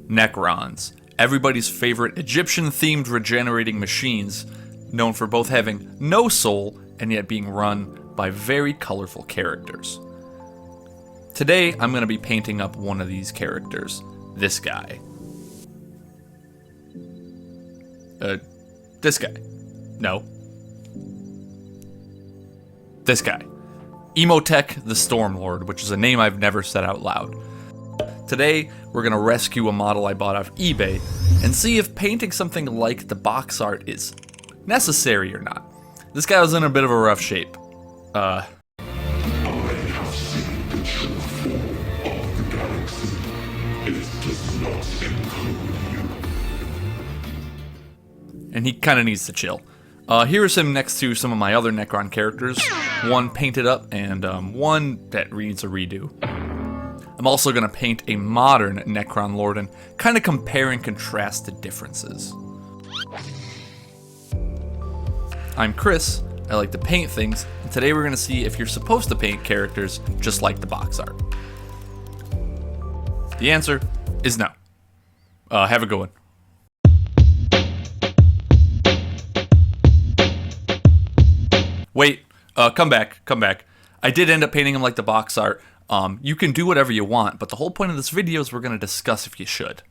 Necrons, everybody's favorite Egyptian-themed regenerating machines, known for both having no soul and yet being run by very colorful characters. Today, I'm going to be painting up one of these characters, this guy. This guy. No. This guy. Emotech the Stormlord, which is a name I've never said out loud. Today, we're going to rescue a model I bought off eBay and see if painting something like the box art is necessary or not. This guy was in a bit of a rough shape. I have seen the true form of the galaxy. It does not include you. And he kind of needs to chill. Here's him next to some of my other Necron characters. One painted up and one that needs a redo. I'm also going to paint a modern Necron Lord and kind of compare and contrast the differences. I'm Chris, I like to paint things, and today we're going to see if you're supposed to paint characters just like the box art. The answer is no. Have a good one. Wait, come back. I did end up painting him like the box art. You can do whatever you want, but the whole point of this video is we're going to discuss if you should.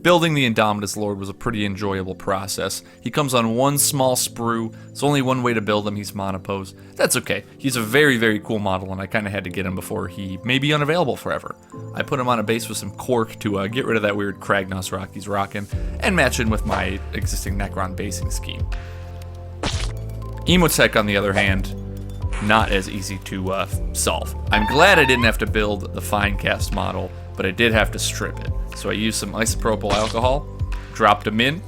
Building the Indomitus Lord was a pretty enjoyable process. He comes on one small sprue. There's only one way to build him. He's monopose. That's okay. He's a very, very cool model, and I kind of had to get him before he may be unavailable forever. I put him on a base with some cork to get rid of that weird Kragnos rock he's rocking, and match it with my existing Necron basing scheme. Emotech, on the other hand, not as easy to solve. I'm glad I didn't have to build the fine cast model, but I did have to strip it. So I used some isopropyl alcohol, dropped him in,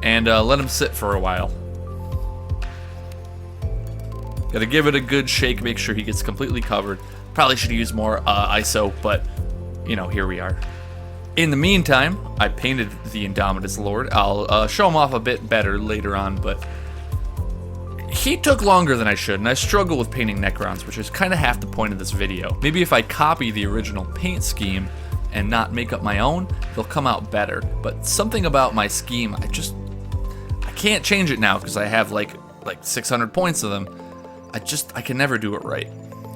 and let him sit for a while. Gotta give it a good shake, make sure he gets completely covered. Probably should use more ISO, but, you know, here we are. In the meantime, I painted the Indomitus Lord. I'll show him off a bit better later on, but he took longer than I should, and I struggle with painting Necrons, which is kind of half the point of this video. Maybe if I copy the original paint scheme and not make up my own, they'll come out better. But something about my scheme, I can't change it now because I have like 600 points of them. I can never do it right.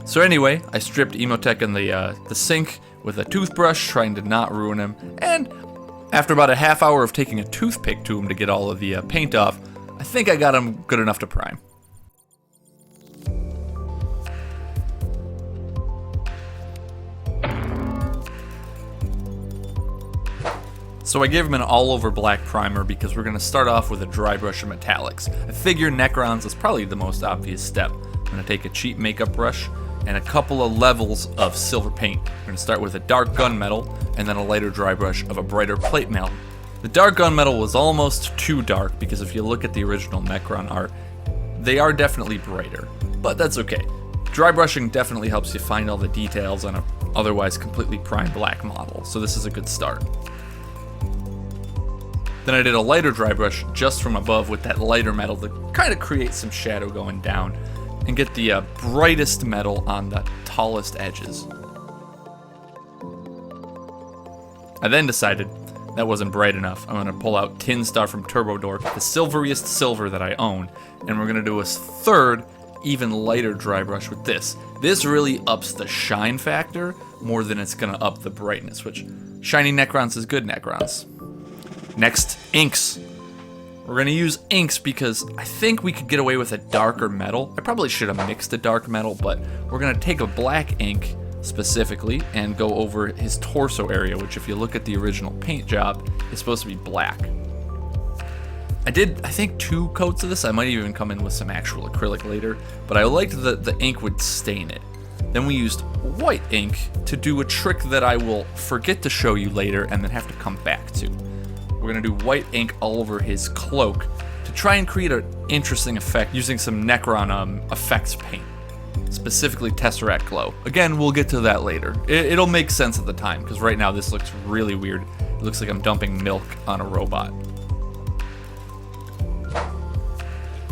So anyway, I stripped Emotech in the sink with a toothbrush, trying to not ruin him. And after about a half hour of taking a toothpick to him to get all of the paint off, I think I got him good enough to prime. So I gave him an all-over black primer because we're going to start off with a dry brush of metallics. I figure Necrons is probably the most obvious step. I'm going to take a cheap makeup brush and a couple of levels of silver paint. We're going to start with a dark gunmetal and then a lighter dry brush of a brighter plate metal. The dark gunmetal was almost too dark because if you look at the original Necron art, they are definitely brighter, but that's okay. Dry brushing definitely helps you find all the details on an otherwise completely prime black model, so this is a good start. Then I did a lighter dry brush just from above with that lighter metal to kind of create some shadow going down and get the brightest metal on the tallest edges. I then decided that wasn't bright enough. I'm going to pull out Tin Star from Turbo Dork, the silveriest silver that I own, and we're going to do a third, even lighter dry brush with this. This really ups the shine factor more than it's going to up the brightness, which shiny Necrons is good Necrons. Next, inks. We're going to use inks because I think we could get away with a darker metal. I probably should have mixed a dark metal, but we're going to take a black ink specifically and go over his torso area, which if you look at the original paint job, is supposed to be black. I did, I think, 2 coats of this. I might even come in with some actual acrylic later, but I liked that the ink would stain it. Then we used white ink to do a trick that I will forget to show you later and then have to come back to. We're going to do white ink all over his cloak to try and create an interesting effect using some Necron effects paint, specifically Tesseract Glow. Again, we'll get to that later. It'll make sense at the time, because right now this looks really weird. It looks like I'm dumping milk on a robot.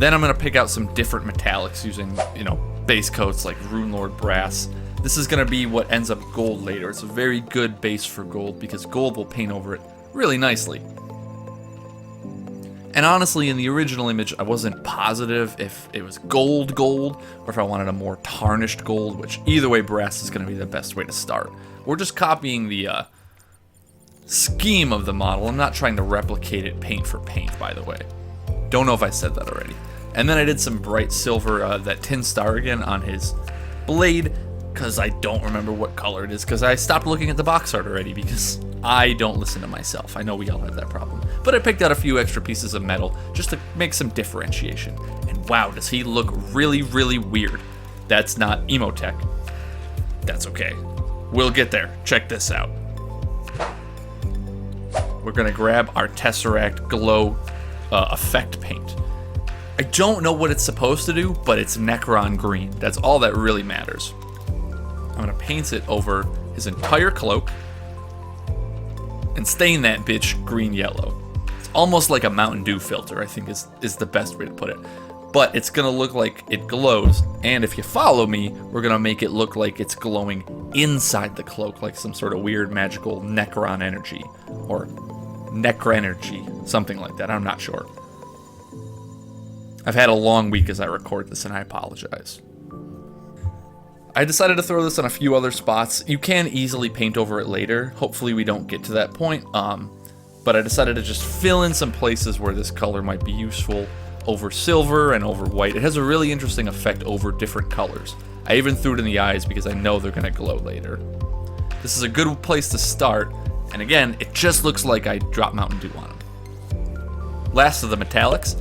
Then I'm going to pick out some different metallics using, base coats like Runelord Brass. This is going to be what ends up gold later. It's a very good base for gold because gold will paint over it really nicely. And honestly, in the original image, I wasn't positive if it was gold or if I wanted a more tarnished gold, which either way, brass is going to be the best way to start. We're just copying the scheme of the model. I'm not trying to replicate it paint for paint, by the way. Don't know if I said that already. And then I did some bright silver, that tin star again on his blade, because I don't remember what color it is, because I stopped looking at the box art already, because I don't listen to myself. I know we all have that problem. But I picked out a few extra pieces of metal just to make some differentiation. And wow, does he look really, really weird. That's not Emotech. That's okay. We'll get there. Check this out. We're going to grab our Tesseract Glow effect paint. I don't know what it's supposed to do, but it's Necron green. That's all that really matters. I'm going to paint it over his entire cloak and stain that bitch green-yellow. It's almost like a Mountain Dew filter, I think is the best way to put it. But it's going to look like it glows, and if you follow me, we're going to make it look like it's glowing inside the cloak, like some sort of weird magical Necron energy, or Necrenergy, something like that. I'm not sure. I've had a long week as I record this, and I apologize. I decided to throw this on a few other spots. You can easily paint over it later. Hopefully we don't get to that point. But I decided to just fill in some places where this color might be useful over silver and over white. It has a really interesting effect over different colors. I even threw it in the eyes because I know they're going to glow later. This is a good place to start. And again, it just looks like I dropped Mountain Dew on them. Last of the metallics,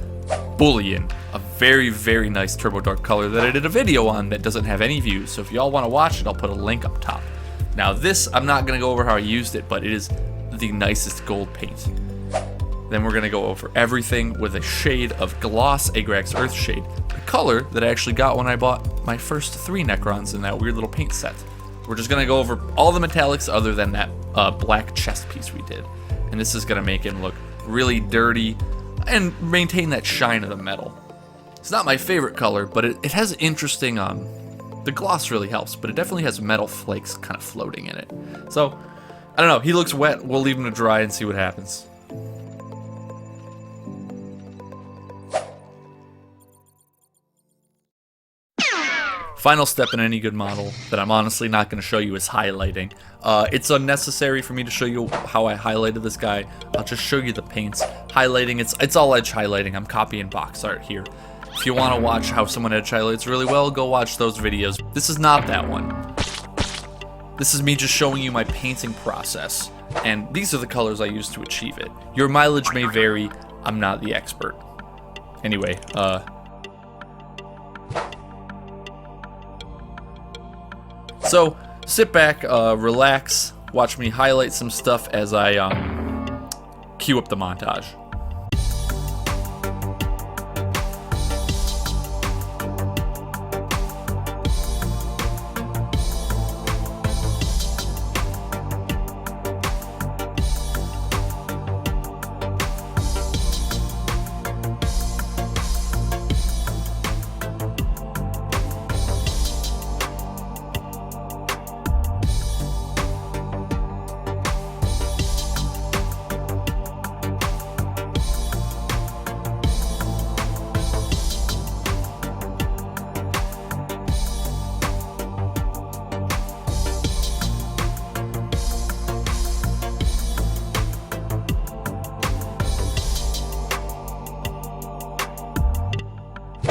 Bullion, a very, very nice turbo dark color that I did a video on that doesn't have any views, so if y'all want to watch it, I'll put a link up top. Now this, I'm not going to go over how I used it, but it is the nicest gold paint. Then we're going to go over everything with a shade of Gloss Agrax Earthshade, the color that I actually got when I bought my first 3 Necrons in that weird little paint set. We're just going to go over all the metallics other than that black chest piece we did. And this is going to make him look really dirty and maintain that shine of the metal. It's not my favorite color, but it has interesting, the gloss really helps, but it definitely has metal flakes kind of floating in it. So, I don't know, he looks wet, we'll leave him to dry and see what happens. Final step in any good model that I'm honestly not going to show you is highlighting. It's unnecessary for me to show you how I highlighted this guy. I'll just show you the paints. Highlighting, it's all edge highlighting. I'm copying box art here. If you want to watch how someone edge highlights really well, go watch those videos. This is not that one. This is me just showing you my painting process. And these are the colors I use to achieve it. Your mileage may vary. I'm not the expert. Anyway, so, sit back, relax, watch me highlight some stuff as I cue up the montage.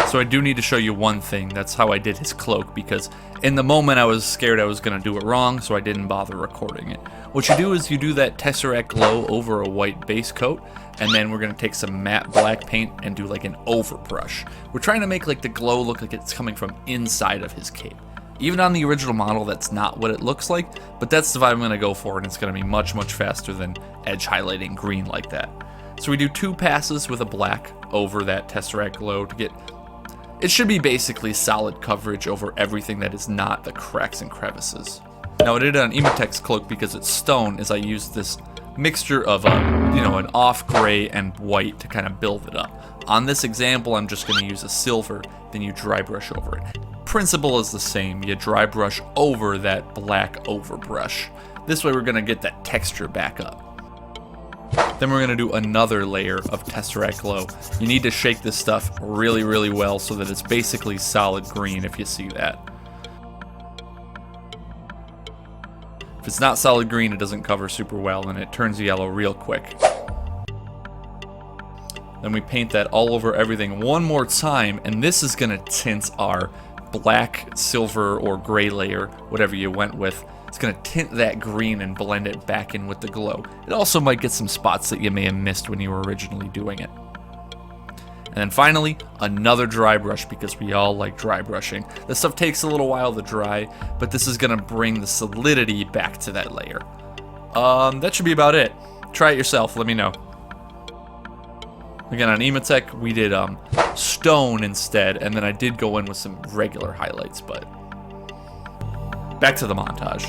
So I do need to show you one thing. That's how I did his cloak, because in the moment I was scared I was going to do it wrong, so I didn't bother recording it. What you do is you do that Tesseract Glow over a white base coat, and then we're going to take some matte black paint and do like an overbrush. We're trying to make like the glow look like it's coming from inside of his cape. Even on the original model, that's not what it looks like, but that's the vibe I'm going to go for, and it's going to be much, much faster than edge highlighting green like that. So we do 2 passes with a black over that Tesseract Glow to get... It should be basically solid coverage over everything that is not the cracks and crevices. Now I did it on Emotech's cloak because it's stone, as I used this mixture of an off gray and white to kind of build it up. On this example, I'm just going to use a silver, then you dry brush over it. Principle is the same. You dry brush over that black overbrush. This way we're going to get that texture back up. Then we're going to do another layer of Tesseract Glow. You need to shake this stuff really, really well so that it's basically solid green, if you see that. If it's not solid green, it doesn't cover super well and it turns yellow real quick. Then we paint that all over everything one more time, and this is going to tint our black, silver, or gray layer, whatever you went with. It's going to tint that green and blend it back in with the glow. It also might get some spots that you may have missed when you were originally doing it. And then finally, another dry brush, because we all like dry brushing. This stuff takes a little while to dry, but this is going to bring the solidity back to that layer. That should be about it. Try it yourself, let me know. Again, on Emotech, we did stone instead, and then I did go in with some regular highlights, but back to the montage.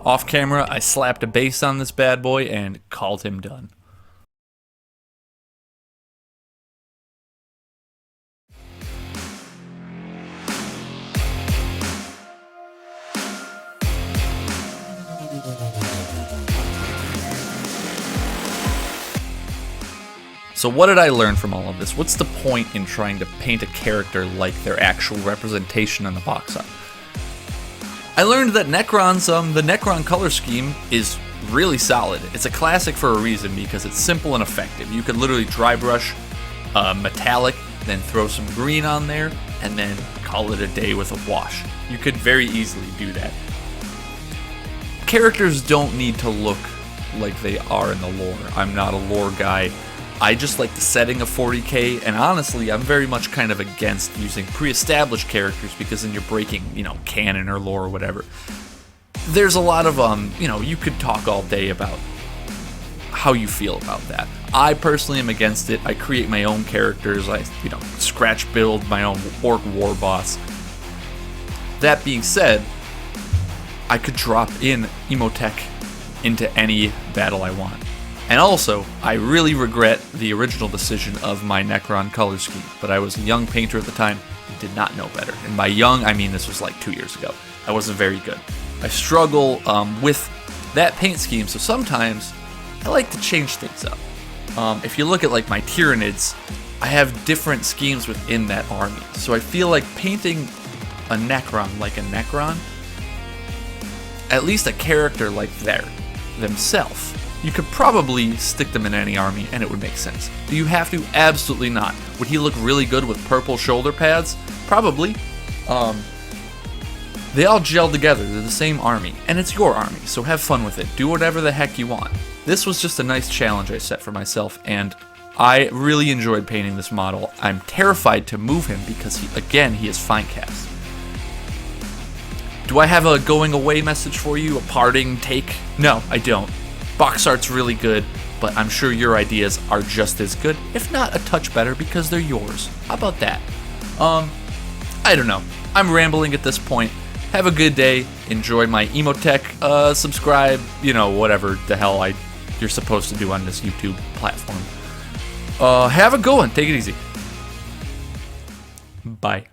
Off camera, I slapped a base on this bad boy and called him done. So what did I learn from all of this? What's the point in trying to paint a character like their actual representation on the box art? I learned that Necrons, the Necron color scheme is really solid. It's a classic for a reason because it's simple and effective. You could literally dry brush metallic, then throw some green on there, and then call it a day with a wash. You could very easily do that. Characters don't need to look like they are in the lore. I'm not a lore guy. I just like the setting of 40k, and honestly, I'm very much kind of against using pre-established characters because then you're breaking, canon or lore or whatever. There's a lot of, you could talk all day about how you feel about that. I personally am against it. I create my own characters. I, scratch build my own orc war boss. That being said, I could drop in Emotech into any battle I want. And also, I really regret the original decision of my Necron color scheme, but I was a young painter at the time and did not know better. And by young, I mean this was like 2 years ago. I wasn't very good. I struggle with that paint scheme, so sometimes I like to change things up. If you look at like my Tyranids, I have different schemes within that army. So I feel like painting a Necron like a Necron, at least a character like themselves, you could probably stick them in any army and it would make sense. Do you have to? Absolutely not. Would he look really good with purple shoulder pads? Probably. They all gel together. They're the same army. And it's your army, so have fun with it. Do whatever the heck you want. This was just a nice challenge I set for myself, and I really enjoyed painting this model. I'm terrified to move him because, he is fine cast. Do I have a going away message for you? A parting take? No, I don't. Box art's really good, but I'm sure your ideas are just as good, if not a touch better, because they're yours. How about that? I don't know. I'm rambling at this point. Have a good day. Enjoy my Emotech. Subscribe. Whatever the hell you're supposed to do on this YouTube platform. Have a good one. Take it easy. Bye.